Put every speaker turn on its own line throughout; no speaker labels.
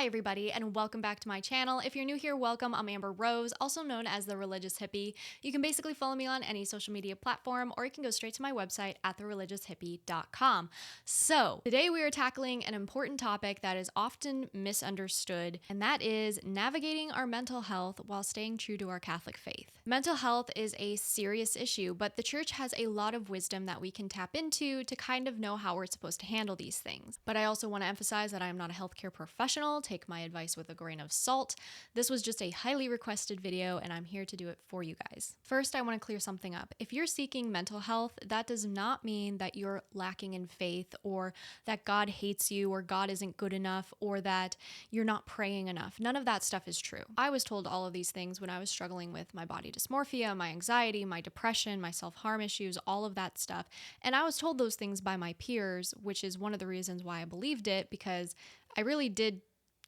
Hi everybody, and welcome back to my channel. If you're new here, welcome. I'm Amber Rose, also known as the Religious Hippie. You can basically follow me on any social media platform, or you can go straight to my website at thereligioushippie.com. So today we are tackling an important topic that is often misunderstood, and that is navigating our mental health while staying true to our Catholic faith. Mental health is a serious issue, but the church has a lot of wisdom that we can tap into to kind of know how we're supposed to handle these things. But I also want to emphasize that I am not a healthcare professional. Take my advice with a grain of salt. This was just a highly requested video, and I'm here to do it for you guys. First, I want to clear something up. If you're seeking mental health, that does not mean that you're lacking in faith, or that God hates you, or God isn't good enough, or that you're not praying enough. None of that stuff is true. I was told all of these things when I was struggling with my body dysmorphia, my anxiety, my depression, my self-harm issues, all of that stuff. And I was told those things by my peers, which is one of the reasons why I believed it, because I really did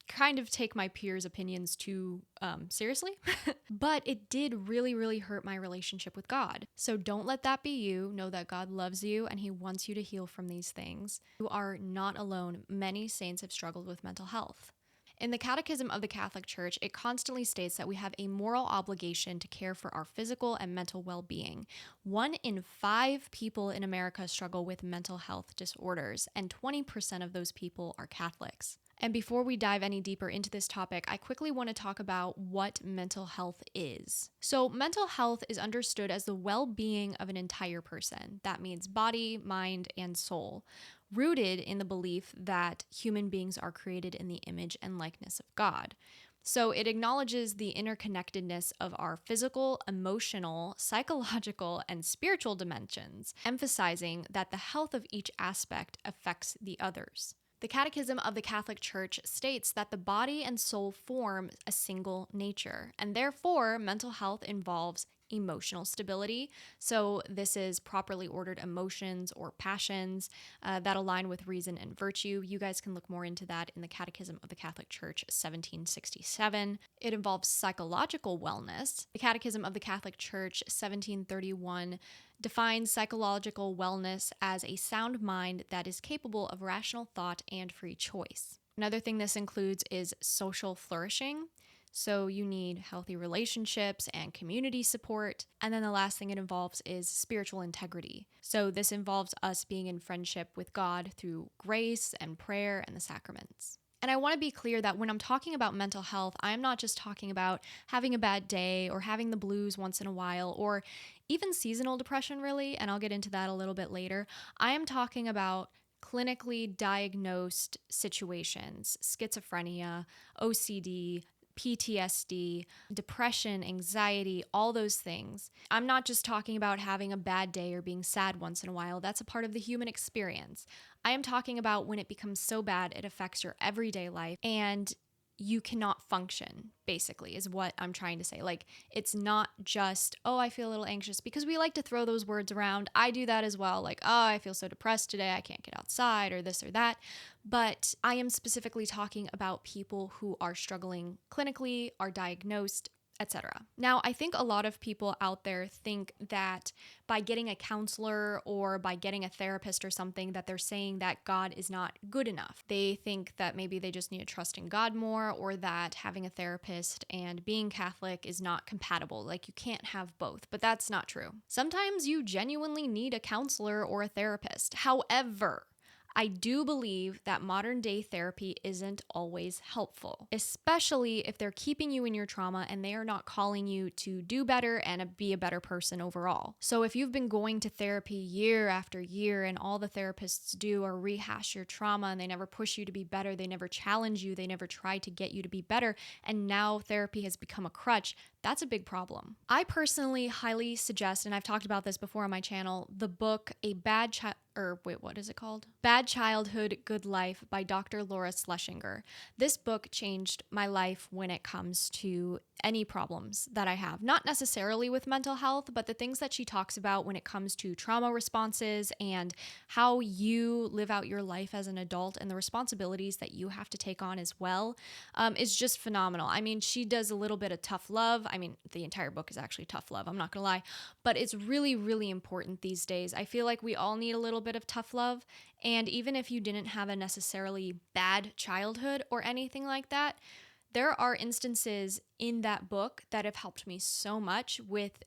kind of take my peers' opinions too seriously. But it did really hurt my relationship with God. So don't let that be you. Know that God loves you and He wants you to heal from these things. You are not alone. Many saints have struggled with mental health. In the Catechism of the Catholic Church, it constantly states that we have a moral obligation to care for our physical and mental well-being. 1 in 5 people in America struggle with mental health disorders, and 20% of those people are Catholics. And before we dive any deeper into this topic, I quickly want to talk about what mental health is. So, mental health is understood as the well-being of an entire person. That means body, mind, and soul, rooted in the belief that human beings are created in the image and likeness of God. So it acknowledges the interconnectedness of our physical, emotional, psychological, and spiritual dimensions, emphasizing that the health of each aspect affects the others. The Catechism of the Catholic Church states that the body and soul form a single nature, and therefore mental health involves emotional stability. So this is properly ordered emotions or passions that align with reason and virtue. You guys can look more into that in the Catechism of the Catholic Church, 1767. It involves psychological wellness. The Catechism of the Catholic Church, 1731, defines psychological wellness as a sound mind that is capable of rational thought and free choice. Another thing this includes is social flourishing. So you need healthy relationships and community support. And then the last thing it involves is spiritual integrity. So this involves us being in friendship with God through grace and prayer and the sacraments. And I want to be clear that when I'm talking about mental health, I'm not just talking about having a bad day or having the blues once in a while or even seasonal depression, really, and I'll get into that a little bit later. I am talking about clinically diagnosed situations, schizophrenia, OCD, PTSD, depression, anxiety, all those things. I'm not just talking about having a bad day or being sad once in a while. That's a part of the human experience. I am talking about when it becomes so bad it affects your everyday life and you cannot function, basically, is what I'm trying to say. Like, it's not just, oh, I feel a little anxious, because we like to throw those words around. I do that as well. Like, oh, I feel so depressed today, I can't get outside, or this or that. But I am specifically talking about people who are struggling clinically, are diagnosed, etc. Now, I think a lot of people out there think that by getting a counselor or by getting a therapist or something that they're saying that God is not good enough. They think that maybe they just need to trust in God more, or that having a therapist and being Catholic is not compatible. Like, you can't have both, but that's not true. Sometimes you genuinely need a counselor or a therapist. However, I do believe that modern day therapy isn't always helpful, especially if they're keeping you in your trauma and they are not calling you to do better and be a better person overall. So if you've been going to therapy year after year and all the therapists do are rehash your trauma and they never push you to be better, they never challenge you, they never try to get you to be better, and now therapy has become a crutch, that's a big problem. I personally highly suggest, and I've talked about this before on my channel, the book Bad Childhood, Good Life by Dr. Laura Schlesinger. This book changed my life when it comes to any problems that I have. Not necessarily with mental health, but the things that she talks about when it comes to trauma responses and how you live out your life as an adult and the responsibilities that you have to take on as well is just phenomenal. I mean, she does a little bit of tough love. I mean, the entire book is actually tough love, I'm not gonna lie, but it's really, really important these days. I feel like we all need a little bit of tough love. And even if you didn't have a necessarily bad childhood or anything like that, there are instances in that book that have helped me so much with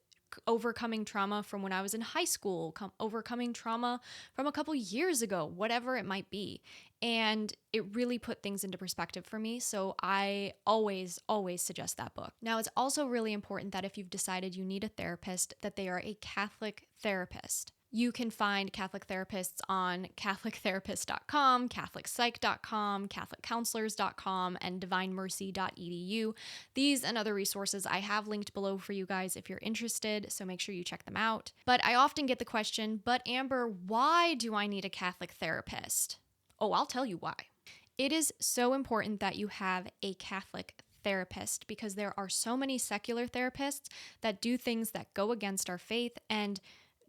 overcoming trauma from when I was in high school, overcoming trauma from a couple years ago, whatever it might be. And it really put things into perspective for me. So I always, always suggest that book. Now, it's also really important that if you've decided you need a therapist, that they are a Catholic therapist. You can find Catholic therapists on catholictherapist.com, catholicpsych.com, catholiccounselors.com, and divinemercy.edu. These and other resources I have linked below for you guys if you're interested, so make sure you check them out. But I often get the question, but Amber, why do I need a Catholic therapist? Oh, I'll tell you why. It is so important that you have a Catholic therapist because there are so many secular therapists that do things that go against our faith and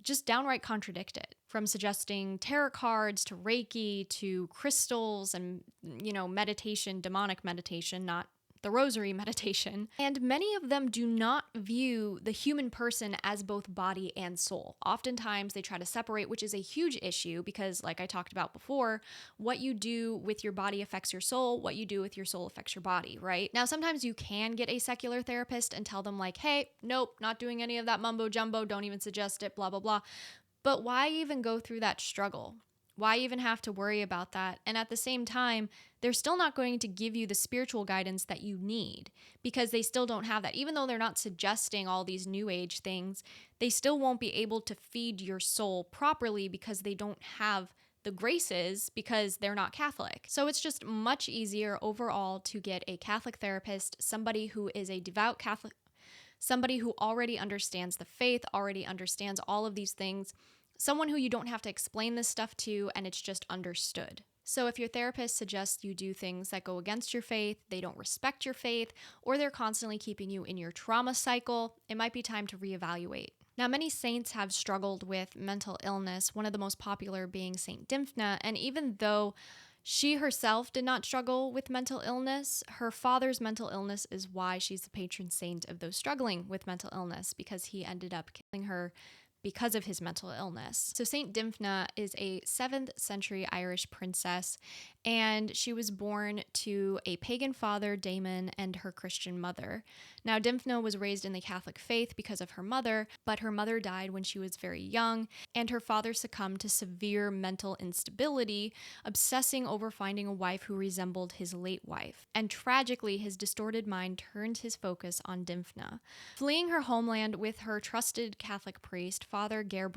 just downright contradict it, from suggesting tarot cards to Reiki to crystals and, meditation, demonic meditation, not the rosary meditation. And many of them do not view the human person as both body and soul. Oftentimes they try to separate, which is a huge issue because, like I talked about before, what you do with your body affects your soul, what you do with your soul affects your body, right? Now, sometimes you can get a secular therapist and tell them like, hey, nope, not doing any of that mumbo jumbo, don't even suggest it, blah, blah, blah. But why even go through that struggle? Why even have to worry about that? And at the same time, they're still not going to give you the spiritual guidance that you need because they still don't have that. Even though they're not suggesting all these new age things, they still won't be able to feed your soul properly because they don't have the graces because they're not Catholic. So it's just much easier overall to get a Catholic therapist, somebody who is a devout Catholic, somebody who already understands the faith, already understands all of these things. Someone who you don't have to explain this stuff to and it's just understood. So if your therapist suggests you do things that go against your faith, they don't respect your faith, or they're constantly keeping you in your trauma cycle, it might be time to reevaluate. Now, many saints have struggled with mental illness, one of the most popular being Saint Dymphna, and even though she herself did not struggle with mental illness, her father's mental illness is why she's the patron saint of those struggling with mental illness, because he ended up killing her because of his mental illness. So Saint Dymphna is a 7th century Irish princess, and she was born to a pagan father, Damon, and her Christian mother. Now, Dymphna was raised in the Catholic faith because of her mother, but her mother died when she was very young, and her father succumbed to severe mental instability, obsessing over finding a wife who resembled his late wife. And tragically, his distorted mind turned his focus on Dymphna. Fleeing her homeland with her trusted Catholic priest, Father Gerry,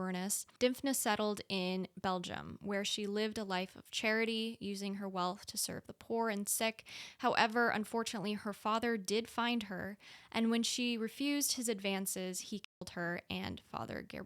Dymphna settled in Belgium, where she lived a life of charity, using her wealth to serve the poor and sick. However, unfortunately, her father did find her, and when she refused his advances, he killed her and Father Gerry.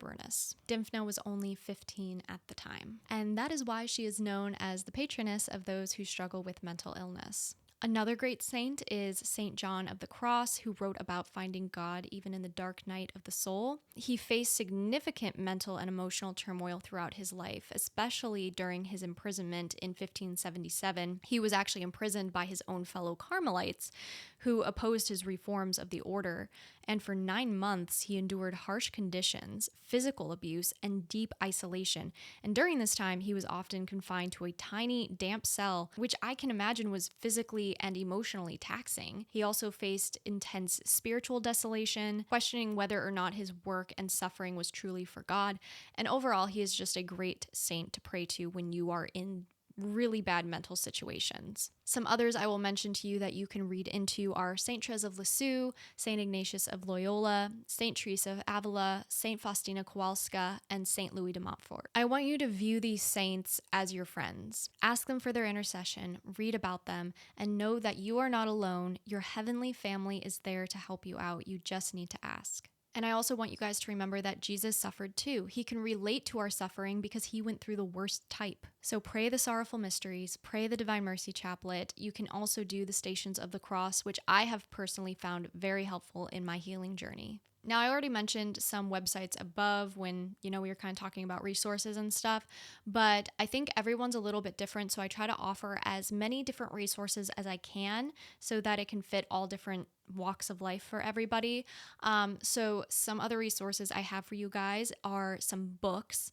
Dymphna was only 15 at the time, and that is why she is known as the patroness of those who struggle with mental illness. Another great saint is Saint John of the Cross, who wrote about finding God even in the dark night of the soul. He faced significant mental and emotional turmoil throughout his life, especially during his imprisonment in 1577. He was actually imprisoned by his own fellow Carmelites, who opposed his reforms of the order, and for 9 months he endured harsh conditions, physical abuse, and deep isolation. And during this time, he was often confined to a tiny, damp cell, which I can imagine was physically and emotionally taxing. He also faced intense spiritual desolation, questioning whether or not his work and suffering was truly for God. And overall, he is just a great saint to pray to when you are in really bad mental situations. Some others I will mention to you that you can read into are Saint Therese of Lisieux, Saint Ignatius of Loyola, Saint Teresa of Avila, Saint Faustina Kowalska, and Saint Louis de Montfort. I want you to view these saints as your friends. Ask them for their intercession, read about them, and know that you are not alone. Your heavenly family is there to help you out. You just need to ask. And I also want you guys to remember that Jesus suffered too. He can relate to our suffering because he went through the worst type. So pray the Sorrowful Mysteries, pray the Divine Mercy Chaplet. You can also do the Stations of the Cross, which I have personally found very helpful in my healing journey. Now, I already mentioned some websites above when, we were kind of talking about resources and stuff, but I think everyone's a little bit different. So I try to offer as many different resources as I can so that it can fit all different walks of life for everybody. So some other resources I have for you guys are some books.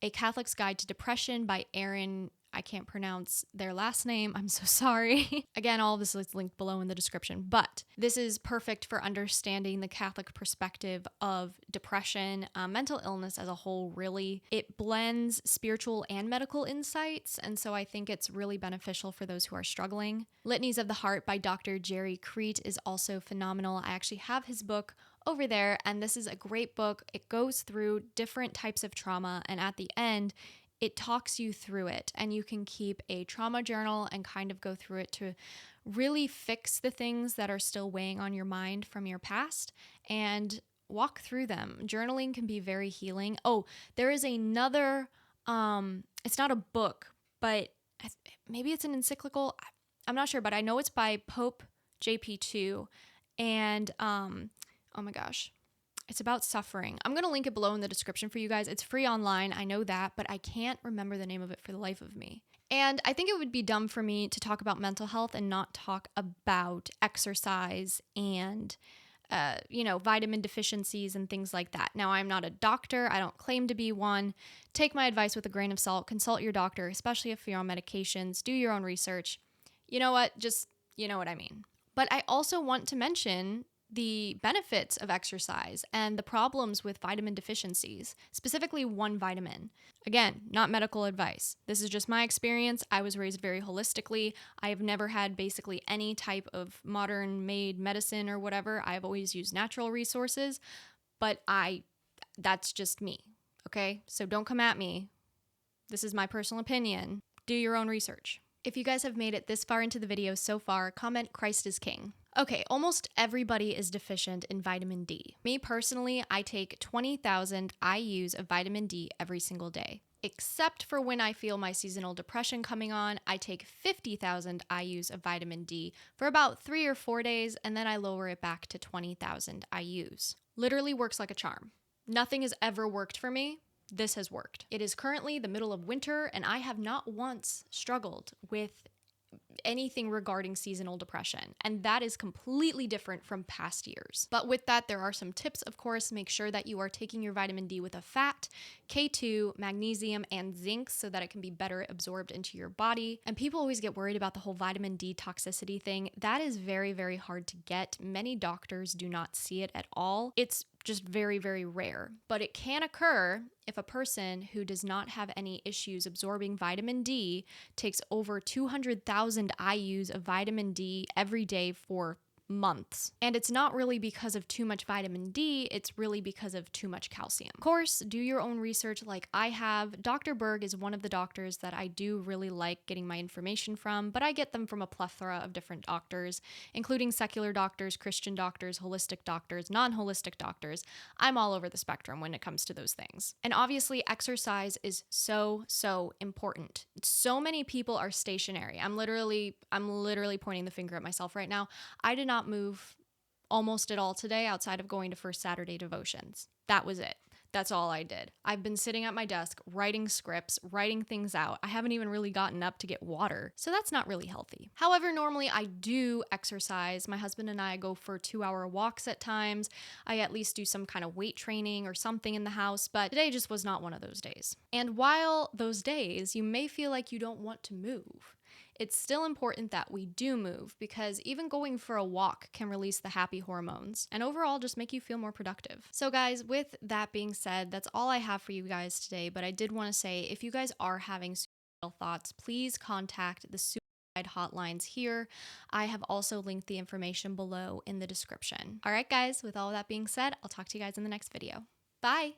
A Catholic's Guide to Depression by Aaron. I can't pronounce their last name. I'm so sorry. Again, all of this is linked below in the description, but this is perfect for understanding the Catholic perspective of depression, mental illness as a whole, really. It blends spiritual and medical insights, and so I think it's really beneficial for those who are struggling. Litanies of the Heart by Dr. Gerry Crete is also phenomenal. I actually have his book over there, and this is a great book. It goes through different types of trauma, and at the end, it talks you through it, and you can keep a trauma journal and kind of go through it to really fix the things that are still weighing on your mind from your past and walk through them. Journaling can be very healing. Oh, there is another, it's not a book, but maybe it's an encyclical. I'm not sure, but I know it's by Pope JP2, and oh my gosh, it's about suffering. I'm going to link it below in the description for you guys. It's free online, I know that, but I can't remember the name of it for the life of me. And I think it would be dumb for me to talk about mental health and not talk about exercise and, vitamin deficiencies and things like that. Now, I'm not a doctor. I don't claim to be one. Take my advice with a grain of salt. Consult your doctor, especially if you're on medications. Do your own research. You know what? Just, you know what I mean. But I also want to mention the benefits of exercise and the problems with vitamin deficiencies, specifically one vitamin. Again, not medical advice. This is just my experience. I was raised very holistically. I have never had basically any type of modern made medicine or whatever. I've always used natural resources, but that's just me. Okay? So don't come at me. This is my personal opinion. Do your own research. If you guys have made it this far into the video so far, comment Christ is King. Okay, almost everybody is deficient in vitamin D. Me personally, I take 20,000 IUs of vitamin D every single day. Except for when I feel my seasonal depression coming on, I take 50,000 IUs of vitamin D for about 3 or 4 days, and then I lower it back to 20,000 IUs. Literally works like a charm. Nothing has ever worked for me. This has worked. It is currently the middle of winter, and I have not once struggled with anything regarding seasonal depression, and that is completely different from past years. But with that, there are some tips, of course. Make sure that you are taking your vitamin D with a fat, K2, magnesium, and zinc so that it can be better absorbed into your body. And people always get worried about the whole vitamin D toxicity thing. That is very, very hard to get. Many doctors do not see it at all. It's just very, very rare, but it can occur if a person who does not have any issues absorbing vitamin D takes over 200,000 IUs of vitamin D every day for months. And it's not really because of too much vitamin D, it's really because of too much calcium. Of course, do your own research like I have. Dr. Berg is one of the doctors that I do really like getting my information from, but I get them from a plethora of different doctors, including secular doctors, Christian doctors, holistic doctors, non-holistic doctors. I'm all over the spectrum when it comes to those things. And obviously, exercise is so, so important. So many people are stationary. I'm literally pointing the finger at myself right now. I did not move almost at all today outside of going to First Saturday devotions. That was it. That's all I did. I've been sitting at my desk writing scripts, writing things out. I haven't even really gotten up to get water, so that's not really healthy. However, normally I do exercise. My husband and I go for 2-hour walks at times. I at least do some kind of weight training or something in the house, but today just was not one of those days. And while those days you may feel like you don't want to move, it's still important that we do move, because even going for a walk can release the happy hormones and overall just make you feel more productive. So guys, with that being said, that's all I have for you guys today, but I did want to say, if you guys are having suicidal thoughts, please contact the suicide hotlines here. I have also linked the information below in the description. All right guys, with all that being said, I'll talk to you guys in the next video. Bye!